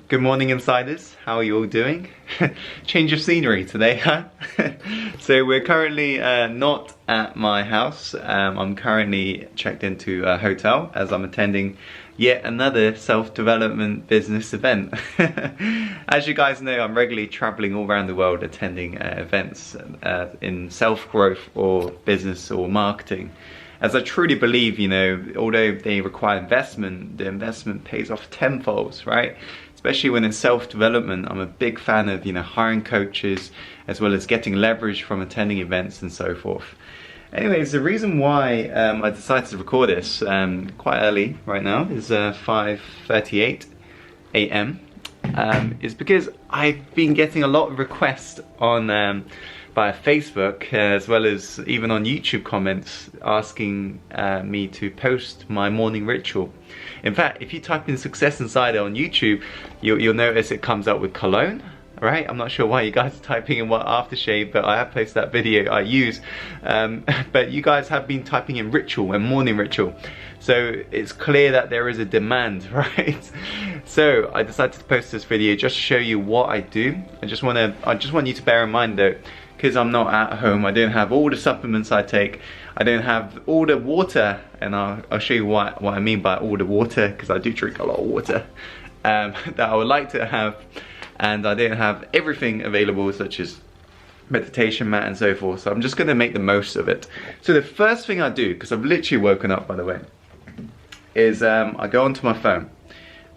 Good morning, insiders. How are you all doing? Change of scenery today, huh? So we're currently not at my house. I'm currently checked into a hotel as I'm attending yet another self-development business event. As you guys know, I'm regularly traveling all around the world attending events in self-growth or business or marketing. As I truly believe, you know, although they require investment, the investment pays off tenfold, right? Especially when it's self-development. I'm a big fan of, you know, hiring coaches as well as getting leverage from attending events and so forth. Anyways, the reason why I decided to record this quite early right now is 5:38 a.m. Is because I've been getting a lot of requests on via Facebook as well as even on YouTube comments asking me to post my morning ritual. In fact, if you type in Success Insider on YouTube, you'll notice it comes up with cologne, right? I'm not sure why you guys are typing in what aftershave, but I have posted that video I use. But you guys have been typing in ritual and morning ritual. So it's clear that there is a demand, right? So I decided to post this video just to show you what I do. I just want you to bear in mind though, because I'm not at home, I don't have all the supplements I take, I don't have all the water, and I'll show you what I mean by all the water, because I do drink a lot of water, that I would like to have, and I don't have everything available such as meditation mat and so forth, so I'm just going to make the most of it. So the first thing I do, because I've literally woken up by the way, is I go onto my phone,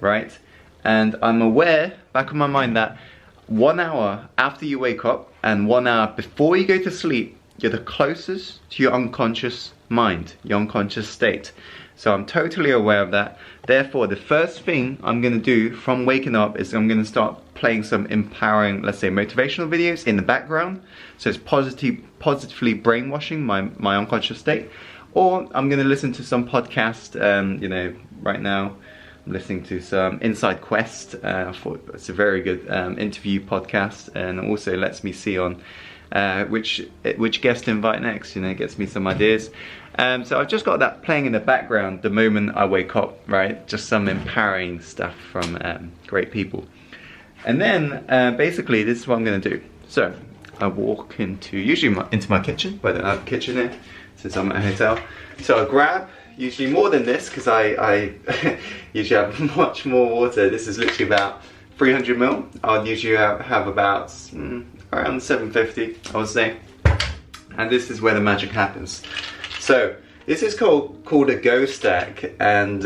right, and I'm aware, back of my mind, that 1 hour after you wake up and 1 hour before you go to sleep, you're the closest to your unconscious mind, your unconscious state. So I'm totally aware of that. Therefore, the first thing I'm going to do from waking up is I'm going to start playing some empowering, let's say motivational videos in the background. So it's positively brainwashing my unconscious state. Or I'm going to listen to some podcast, you know, right now I'm listening to some Inside Quest. I thought it's a very good interview podcast, and also lets me see on which guest to invite next, you know, gets me some ideas. So I've just got that playing in the background the moment I wake up, right? Just some empowering stuff from great people. And then basically this is what I'm going to do. So I walk usually into my kitchen, but I don't have a kitchen here since I'm at a hotel. So I grab usually more than this, because I usually have much more water. This is literally about 300 ml. I'll usually have about around 750, I would say. And this is where the magic happens. So this is called a Go Stack, and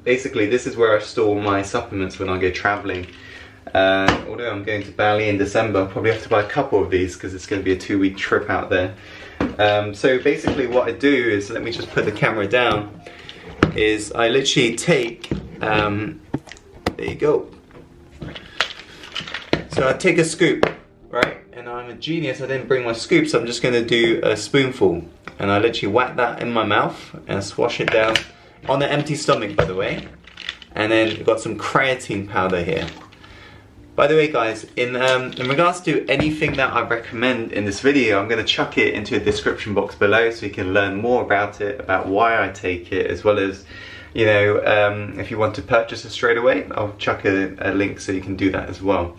basically this is where I store my supplements when I go traveling. Although I'm going to Bali in December, I'll probably have to buy a couple of these because it's going to be a 2-week trip out there. So basically what I do is, let me just put the camera down, is I literally take, there you go. So I take a scoop, right? And I'm a genius, I didn't bring my scoop, so I'm just going to do a spoonful. And I literally whack that in my mouth and swash it down on an empty stomach, by the way. And then we've got some creatine powder here. By the way guys, in regards to anything that I recommend in this video, I'm going to chuck it into a description box below so you can learn more about it, about why I take it, as well as, you know, if you want to purchase it straight away, I'll chuck a link so you can do that as well.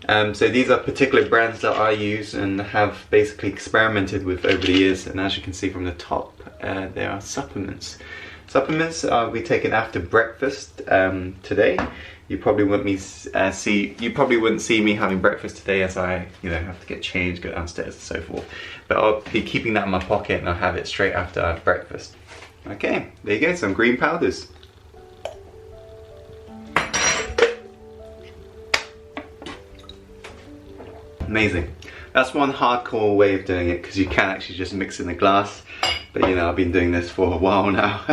So these are particular brands that I use and have basically experimented with over the years, and as you can see from the top, they are supplements. Supplements I'll be taking after breakfast today. You probably wouldn't see me having breakfast today, as I, you know, have to get changed, go downstairs and so forth. But I'll be keeping that in my pocket and I'll have it straight after breakfast. Okay, there you go, some green powders. Amazing. That's one hardcore way of doing it, because you can actually just mix in a glass. But you know, I've been doing this for a while now.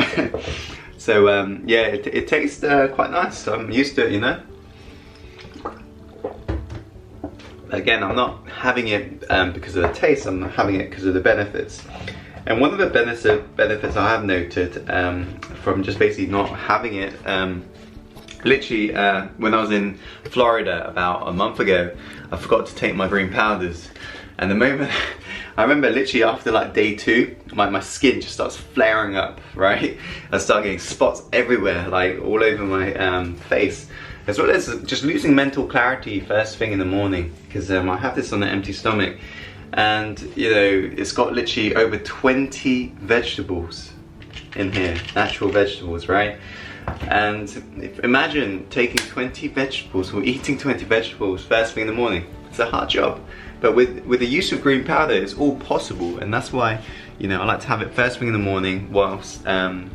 So yeah, it tastes quite nice. I'm used to it, you know. Again, I'm not having it because of the taste, I'm having it because of the benefits. And one of the benefits I have noted from just basically not having it, literally when I was in Florida about a month ago, I forgot to take my green powders. And the moment, I remember literally after like day 2, my skin just starts flaring up, right? I start getting spots everywhere, like all over my face. as well as just losing mental clarity first thing in the morning, because I have this on an empty stomach, and you know, it's got literally over 20 vegetables in here, natural vegetables, right? And imagine taking 20 vegetables or eating 20 vegetables first thing in the morning. It's a hard job, but with the use of green powder, it's all possible, and that's why, you know, I like to have it first thing in the morning whilst I'm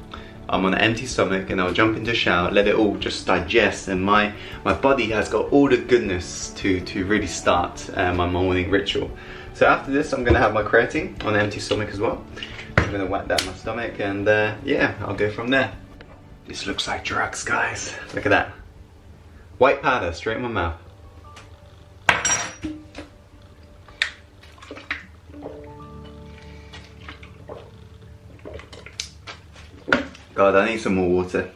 on an empty stomach, and I'll jump into a shower, let it all just digest, and my body has got all the goodness to really start my morning ritual. So after this, I'm gonna have my creatine on an empty stomach as well. I'm gonna whack that in my stomach, and yeah, I'll go from there. This looks like drugs, guys. Look at that. White powder straight in my mouth. God, I need some more water.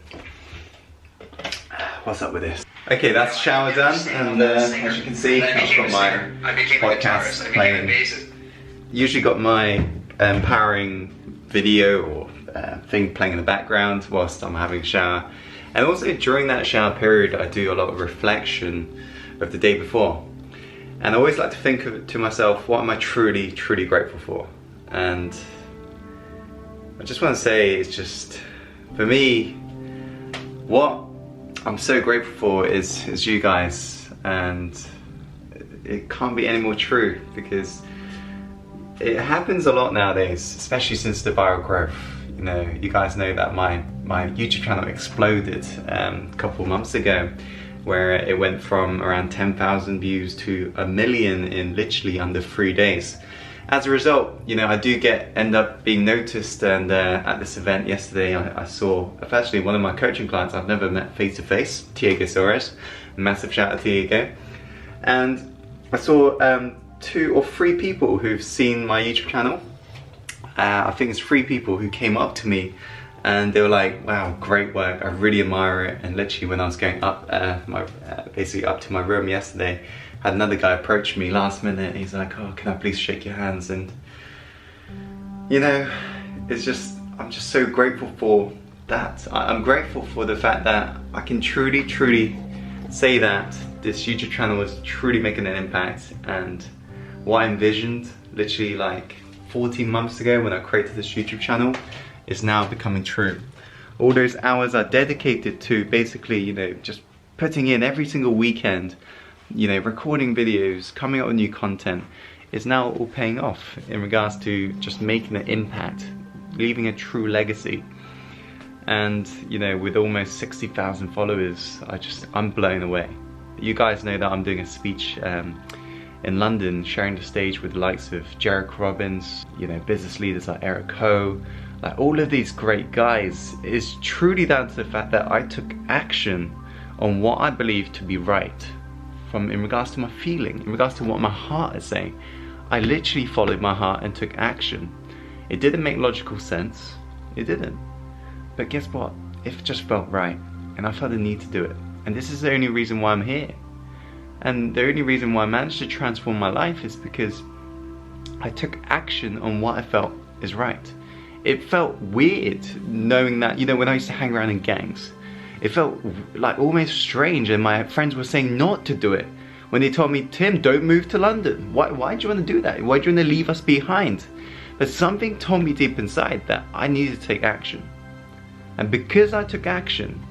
What's up with this? Okay, that's shower done, and as you can see, I've got my podcast playing. Usually got my empowering video or thing playing in the background whilst I'm having a shower. And also during that shower period, I do a lot of reflection of the day before. And I always like to think to myself, what am I truly, truly grateful for? And I just want to say, it's just, for me, what I'm so grateful for is you guys, and it can't be any more true, because it happens a lot nowadays, especially since the viral growth. You know, you guys know that my YouTube channel exploded a couple months ago, where it went from around 10,000 views to 1 million in literally under 3 days. As a result, you know, I do end up being noticed, and at this event yesterday, I saw, firstly, one of my coaching clients I've never met face to face, Diego Soares. Massive shout out to Diego. And I saw 2 or 3 people who've seen my YouTube channel. I think it's 3 people who came up to me, and they were like, wow, great work, I really admire it. And literally when I was going up, basically up to my room yesterday, had another guy approach me last minute. He's like, oh, can I please shake your hands? And you know, it's just, I'm just so grateful for that. I'm grateful for the fact that I can truly, truly say that this YouTube channel is truly making an impact, and what I envisioned literally like 14 months ago when I created this YouTube channel is now becoming true. All those hours are dedicated to basically, you know, just putting in every single weekend, you know, recording videos, coming up with new content, is now all paying off in regards to just making an impact, leaving a true legacy. And you know, with almost 60,000 followers, I'm blown away. You guys know that I'm doing a speech in London, sharing the stage with the likes of Jared Robbins, you know, business leaders like Eric Ho, like all of these great guys. Is truly down to the fact that I took action on what I believe to be right, in regards to my feeling, in regards to what my heart is saying. I literally followed my heart and took action. It didn't make logical sense, it didn't. But guess what? It just felt right, and I felt the need to do it. And this is the only reason why I'm here. And the only reason why I managed to transform my life is because I took action on what I felt is right. It felt weird knowing that, you know, when I used to hang around in gangs, it felt like almost strange, and my friends were saying not to do it. When they told me, Tim, don't move to London. Why do you want to do that? Why do you want to leave us behind? But something told me deep inside that I needed to take action. And because I took action,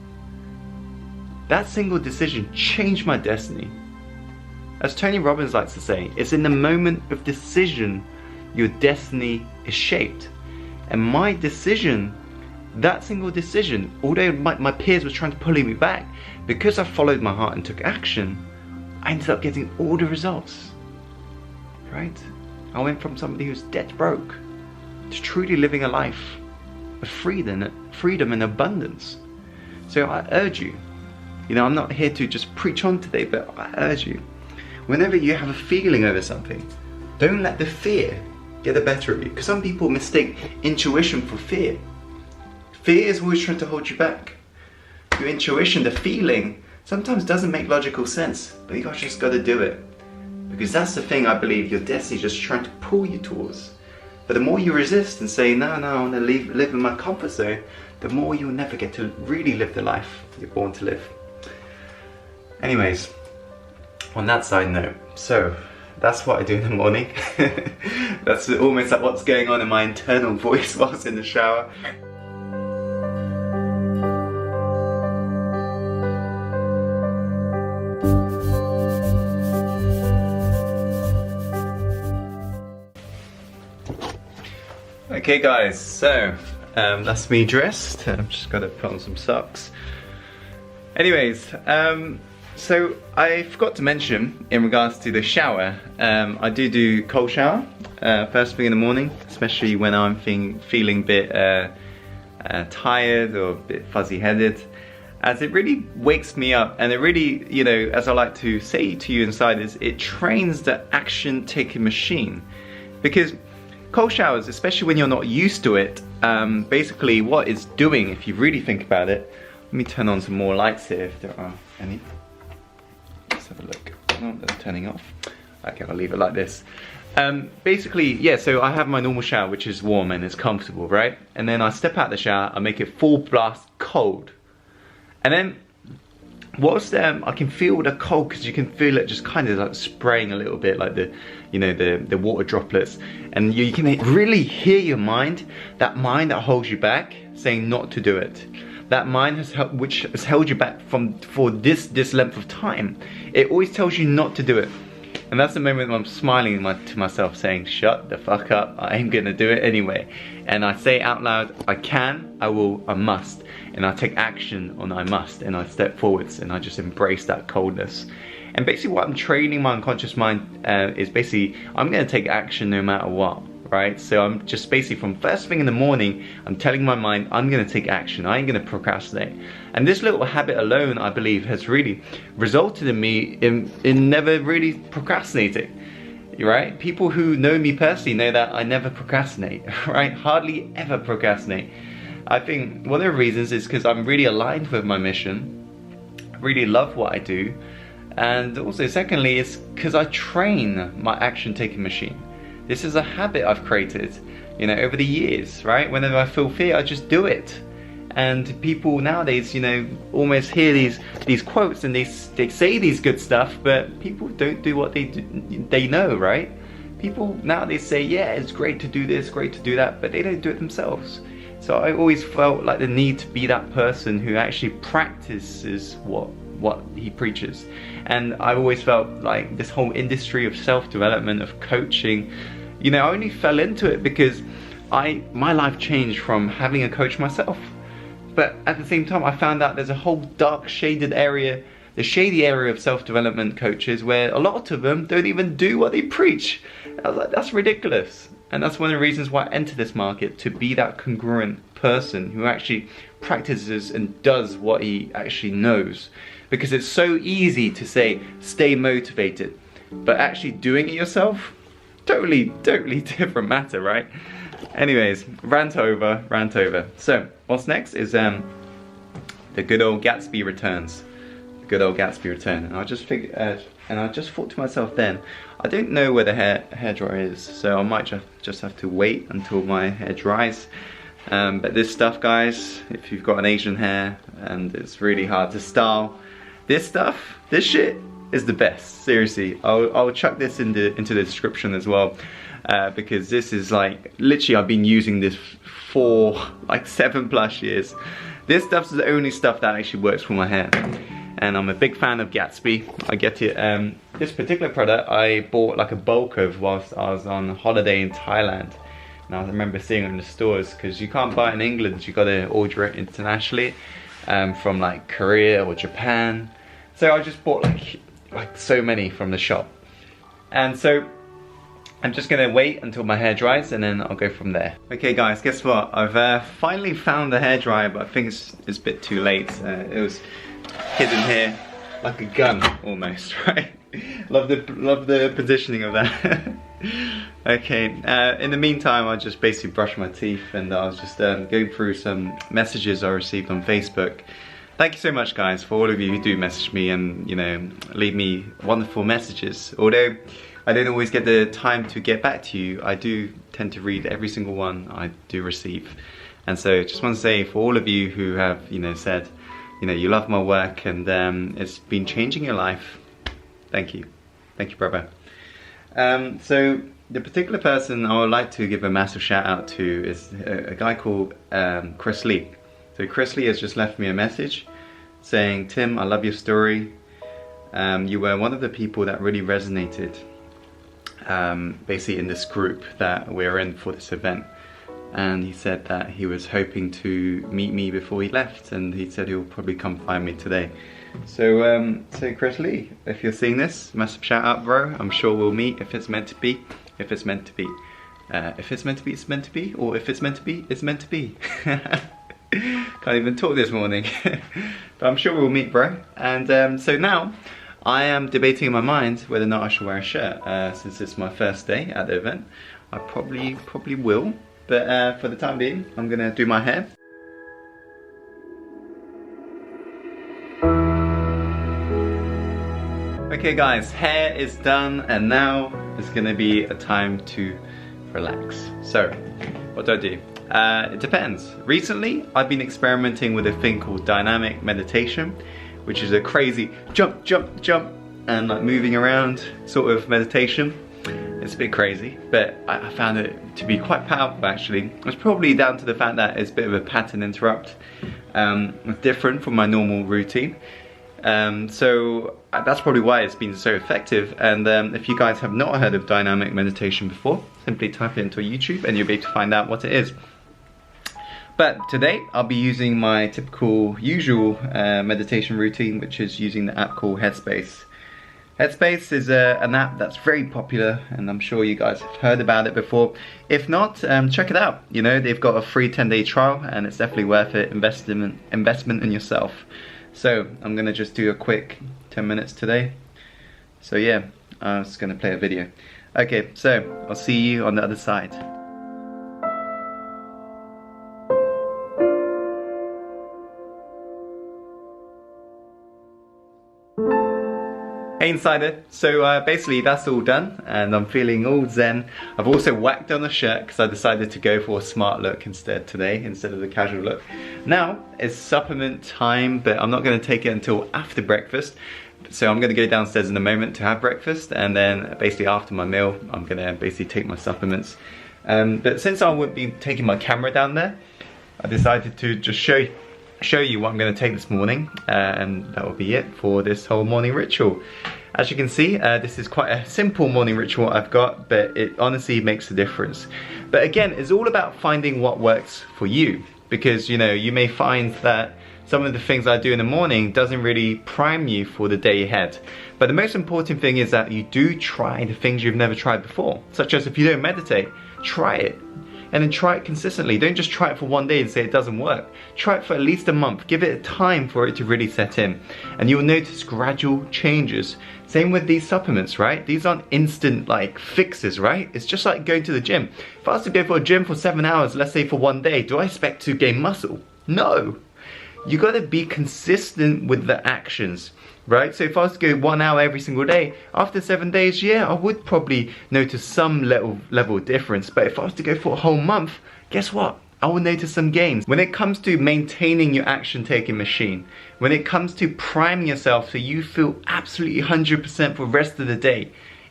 that single decision changed my destiny. As Tony Robbins likes to say, it's in the moment of decision your destiny is shaped. And my decision, that single decision, although my peers were trying to pull me back, because I followed my heart and took action, I ended up getting all the results, right? I went from somebody who's dead broke to truly living a life of freedom and abundance. So I urge you, you know, I'm not here to just preach on today, but I urge you, whenever you have a feeling over something, don't let the fear get the better of you. Because some people mistake intuition for fear. Fear is always trying to hold you back. Your intuition, the feeling, sometimes doesn't make logical sense, but you just got to do it. Because that's the thing I believe your destiny is just trying to pull you towards. But the more you resist and say, no, I want to live in my comfort zone, the more you'll never get to really live the life you're born to live. Anyways, on that side note, so that's what I do in the morning. That's almost like what's going on in my internal voice whilst in the shower. Okay guys, so that's me dressed. I've just got to put on some socks. Anyways, so I forgot to mention in regards to the shower, I do cold shower first thing in the morning, especially when I'm feeling a bit tired or a bit fuzzy-headed, as it really wakes me up, and it really, you know, as I like to say to you insiders, it trains the action-taking machine. Because cold showers, especially when you're not used to it, basically what it's doing, if you really think about it, let me turn on some more lights here if there are any. Let's have a look. Oh, that's turning off. Okay, I'll leave it like this. Basically, yeah, so I have my normal shower, which is warm and it's comfortable, right? And then I step out the shower, I make it full blast cold. And then, whilst I can feel the cold, because you can feel it just kind of like spraying a little bit, like the, you know, the water droplets. And you can really hear your mind, that mind that holds you back, saying not to do it. That mind which has held you back for this length of time. It always tells you not to do it. And that's the moment when I'm smiling to myself saying, shut the fuck up, I ain't gonna do it anyway. And I say out loud, I can, I will, I must. And I take action on I must, and I step forwards and I just embrace that coldness. And basically what I'm training my unconscious mind is basically, I'm gonna take action no matter what, right? So I'm just basically from first thing in the morning, I'm telling my mind, I'm gonna take action, I ain't gonna procrastinate. And this little habit alone, I believe, has really resulted in me in never really procrastinating, right? People who know me personally know that I never procrastinate, right? Hardly ever procrastinate. I think one of the reasons is because I'm really aligned with my mission, I really love what I do, and also secondly, it's because I train my action-taking machine. This is a habit I've created, you know, over the years, right? Whenever I feel fear, I just do it. And people nowadays, you know, almost hear these quotes and they say these good stuff, but people don't do what they know, right? People nowadays say, yeah, it's great to do this, great to do that, but they don't do it themselves. So I always felt like the need to be that person who actually practices what he preaches. And I've always felt like this whole industry of self-development, of coaching, you know, I only fell into it because my life changed from having a coach myself. But at the same time, I found out there's a whole dark shaded area, the shady area of self-development coaches, where a lot of them don't even do what they preach. I was like, that's ridiculous. And that's one of the reasons why I entered this market, to be that congruent person who actually practices and does what he actually knows. Because it's so easy to say, stay motivated, but actually doing it yourself, totally different matter, right? Anyways, rant over. So, what's next is the good old Gatsby returns. The good old Gatsby return. And I just figured, and I just thought to myself then, I don't know where the hairdryer is, so I might just have to wait until my hair dries. But this stuff, guys, if you've got an Asian hair and it's really hard to style, this shit is the best. Seriously, I'll chuck this into the description as well, because this is like, literally I've been using this for like 7+ years. This stuff is the only stuff that actually works for my hair. And I'm a big fan of Gatsby. I get it. This particular product I bought like a bulk of whilst I was on holiday in Thailand. And I remember seeing it in the stores, because you can't buy it in England, you gotta order it internationally, from like Korea or Japan. So I just bought like so many from the shop. And so I'm just gonna wait until my hair dries and then I'll go from there. Okay guys, guess what? I've finally found the hairdryer, but I think it's a bit too late. It was hidden here like a gun almost, right? love the positioning of that. Okay, in the meantime I just basically brushed my teeth and I was just going through some messages I received on Facebook. Thank you so much guys, for all of you who do message me and, you know, leave me wonderful messages. Although I don't always get the time to get back to you, I do tend to read every single one I do receive. And so just want to say, for all of you who have, you know, said you know, you love my work and it's been changing your life. Thank you. Thank you, brother. So the particular person I would like to give a massive shout out to is a guy called Chris Lee. So Chris Lee has just left me a message saying, Tim, I love your story. You were one of the people that really resonated basically in this group that we're in for this event. And he said that he was hoping to meet me before he left, and he said he'll probably come find me today. So so Chris Lee, if you're seeing this, massive shout out, bro. I'm sure we'll meet if it's meant to be. If it's meant to be. If it's meant to be, it's meant to be. Or if it's meant to be, it's meant to be. Can't even talk this morning. But I'm sure we'll meet, bro. And so now I am debating in my mind whether or not I should wear a shirt. Since it's my first day at the event, I probably will. But for the time being, I'm gonna do my hair. Okay guys, hair is done, and now it's gonna be a time to relax. So, what do? It depends. Recently, I've been experimenting with a thing called dynamic meditation, which is a crazy jump, jump, jump, and like moving around sort of meditation. It's a bit crazy, but I found it to be quite powerful actually. It's probably down to the fact that it's a bit of a pattern interrupt. It's different from my normal routine. So that's probably why it's been so effective. And if you guys have not heard of dynamic meditation before, simply type it into YouTube and you'll be able to find out what it is. But today I'll be using my typical usual meditation routine, which is using the app called Headspace. Headspace is an app that's very popular, and I'm sure you guys have heard about it before. If not, check it out. You know, they've got a free 10-day trial, and it's definitely worth it. Investment in yourself. So I'm gonna just do a quick 10 minutes today. So yeah, I'm just gonna play a video. Okay, so I'll see you on the other side. Hey Insider, so basically that's all done and I'm feeling all zen. I've also whacked on a shirt because I decided to go for a smart look instead today, instead of the casual look. Now it's supplement time, but I'm not going to take it until after breakfast. So I'm going to go downstairs in a moment to have breakfast, and then basically after my meal I'm going to basically take my supplements. But since I won't be taking my camera down there, I decided to just show you what I'm going to take this morning, and that will be it for this whole morning ritual. As you can see, this is quite a simple morning ritual I've got, but it honestly makes a difference. But again, it's all about finding what works for you, because you know, you may find that some of the things I do in the morning doesn't really prime you for the day ahead. But the most important thing is that you do try the things you've never tried before, such as if you don't meditate, try it. And then try it consistently. Don't just try it for one day and say it doesn't work. Try it for at least a month. Give it time for it to really set in. And you'll notice gradual changes. Same with these supplements, right? These aren't instant like fixes, right? It's just like going to the gym. If I was to go for a gym for 7 hours, let's say for one day, do I expect to gain muscle? No. You gotta be consistent with the actions, right? So if I was to go 1 hour every single day, after 7 days, yeah, I would probably notice some level of difference. But if I was to go for a whole month, guess what? I will notice some gains. When it comes to maintaining your action taking machine, when it comes to priming yourself so you feel absolutely 100% for the rest of the day,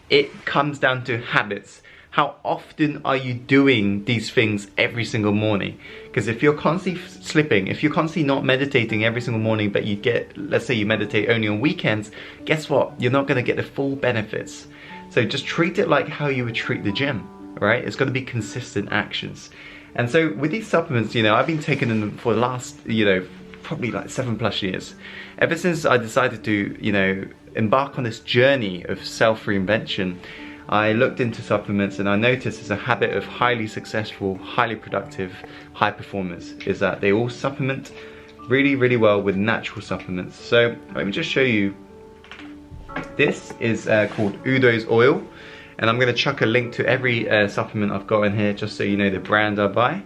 it comes down to habits. How often are you doing these things every single morning? Because if you're constantly slipping, if you're constantly not meditating every single morning, but you get, let's say you meditate only on weekends, guess what? You're not gonna get the full benefits. So just treat it like how you would treat the gym, right? It's gotta be consistent actions. And so with these supplements, you know, I've been taking them for the last, you know, probably like 7+ years. Ever since I decided to, you know, embark on this journey of self-reinvention, I looked into supplements and I noticed as a habit of highly successful, highly productive, high performers is that they all supplement really, really well with natural supplements. So let me just show you. This is called Udo's oil, and I'm going to chuck a link to every supplement I've got in here just so you know the brand I buy.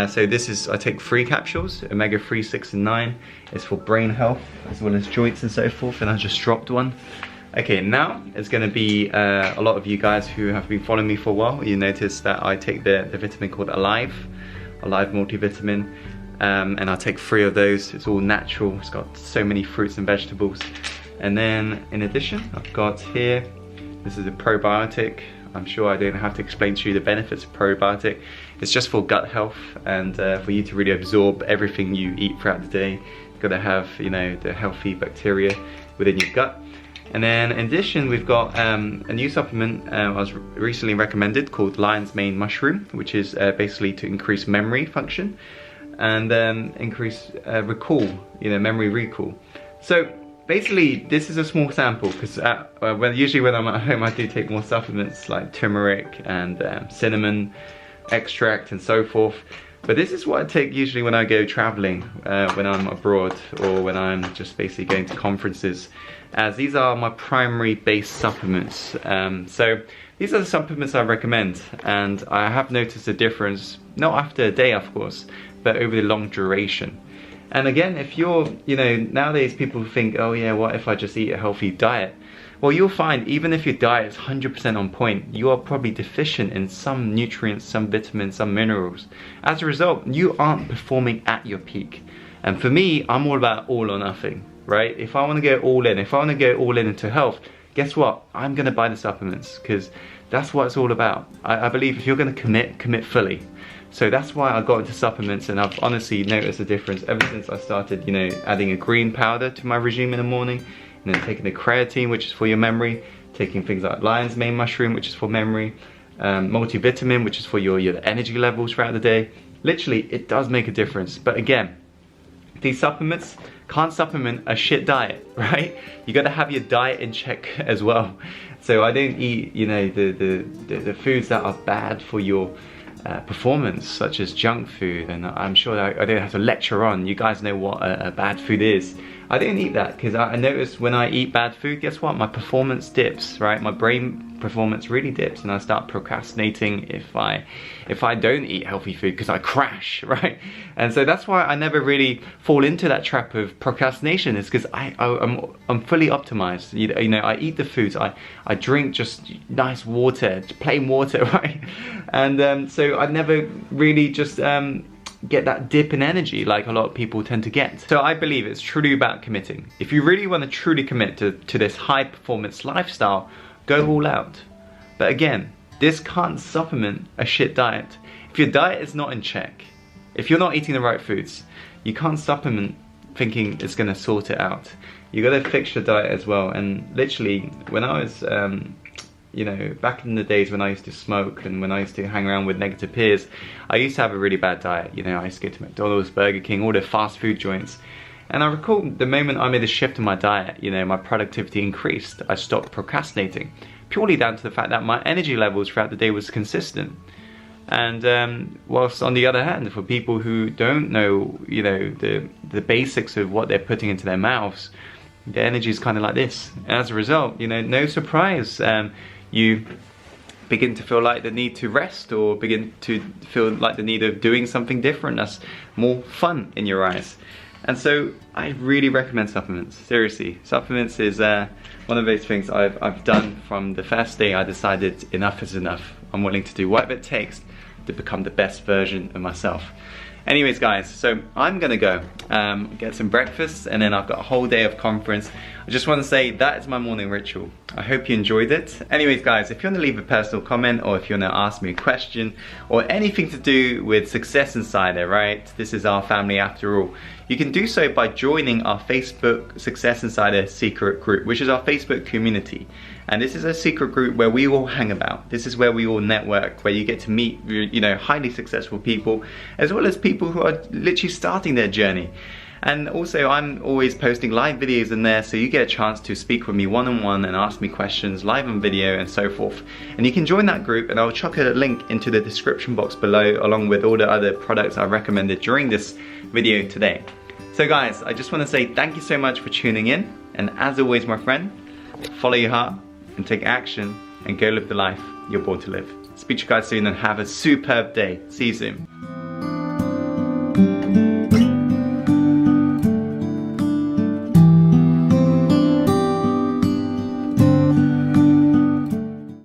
So this is, I take 3 capsules, omega-3, 6 and 9. It's for brain health as well as joints and so forth, and I just dropped one. Okay, now it's going to be a lot of you guys who have been following me for a while. You notice that I take the vitamin called Alive multivitamin. and I'll take 3 of those. It's all natural, it's got so many fruits and vegetables. And then in addition, I've got here, this is a probiotic. I'm sure I don't have to explain to you the benefits of probiotic. It's just for gut health and for you to really absorb everything you eat throughout the day. You've got to have, you know, the healthy bacteria within your gut. And then in addition, we've got a new supplement I was recently recommended called lion's mane mushroom, which is basically to increase memory function and increase recall, you know, memory recall. So basically, this is a small sample because usually when I'm at home, I do take more supplements like turmeric and cinnamon extract and so forth. But this is what I take usually when I go traveling, when I'm abroad or when I'm just basically going to conferences, as these are my primary base supplements. So these are the supplements I recommend, and I have noticed a difference, not after a day of course, but over the long duration. And again, if you're, you know, nowadays people think, oh yeah, what if I just eat a healthy diet? Well, you'll find even if your diet is 100% on point, you are probably deficient in some nutrients, some vitamins, some minerals. As a result, you aren't performing at your peak. And for me, I'm all about all or nothing, right? If I want to go all in, if I want to go all in into health, guess what? I'm going to buy the supplements because that's what it's all about. I believe if you're going to commit fully. So that's why I got into supplements, and I've honestly noticed a difference ever since I started, you know, adding a green powder to my regime in the morning, and then taking the creatine, which is for your memory, taking things like lion's mane mushroom, which is for memory, multivitamin, which is for your energy levels throughout the day. Literally, it does make a difference. But again, these supplements can't supplement a shit diet, right? You got to have your diet in check as well. So I don't eat, you know, the foods that are bad for your performance, such as junk food, and I'm sure that I don't have to lecture on. You guys know what a bad food is. I don't eat that because I notice when I eat bad food, guess what? My performance dips, right? My brain performance really dips, and I start procrastinating if I don't eat healthy food because I crash, right? And so that's why I never really fall into that trap of procrastination, is because I'm fully optimized. You know, I eat the foods, I drink just nice water, plain water, right? And so I never really just get that dip in energy like a lot of people tend to get. So I believe it's truly about committing. If you really want to truly commit to this high performance lifestyle, go all out. But again, this can't supplement a shit diet. If your diet is not in check, if you're not eating the right foods, you can't supplement thinking it's gonna sort it out. You gotta fix your diet as well. And literally, when I was you know, back in the days when I used to smoke and when I used to hang around with negative peers, I used to have a really bad diet. You know, I used to go to McDonald's, Burger King, all the fast food joints. And I recall the moment I made a shift in my diet, you know, my productivity increased. I stopped procrastinating, purely down to the fact that my energy levels throughout the day was consistent. And whilst on the other hand, for people who don't know, you know, the basics of what they're putting into their mouths, their energy is kind of like this. And as a result, you know, no surprise, you begin to feel like the need to rest, or begin to feel like the need of doing something different that's more fun in your eyes. And so I really recommend supplements. Seriously, supplements is one of those things I've done from the first day I decided enough is enough. I'm willing to do whatever it takes to become the best version of myself. Anyways guys, so I'm gonna go get some breakfast, and then I've got a whole day of conference. I just want to say that is my morning ritual. I hope you enjoyed it. Anyways guys, if you want to leave a personal comment, or if you want to ask me a question, or anything to do with Success Insider, right? This is our family after all. You can do so by joining our Facebook Success Insider secret group, which is our Facebook community. And this is a secret group where we all hang about. This is where we all network, where you get to meet, you know, highly successful people, as well as people who are literally starting their journey. And also, I'm always posting live videos in there, so you get a chance to speak with me one-on-one and ask me questions live on video and so forth. And you can join that group, and I'll chuck a link into the description box below, along with all the other products I recommended during this video today. So guys, I just want to say thank you so much for tuning in, and as always my friend, follow your heart and take action and go live the life you're born to live. Speak to you guys soon, and have a superb day. See you soon.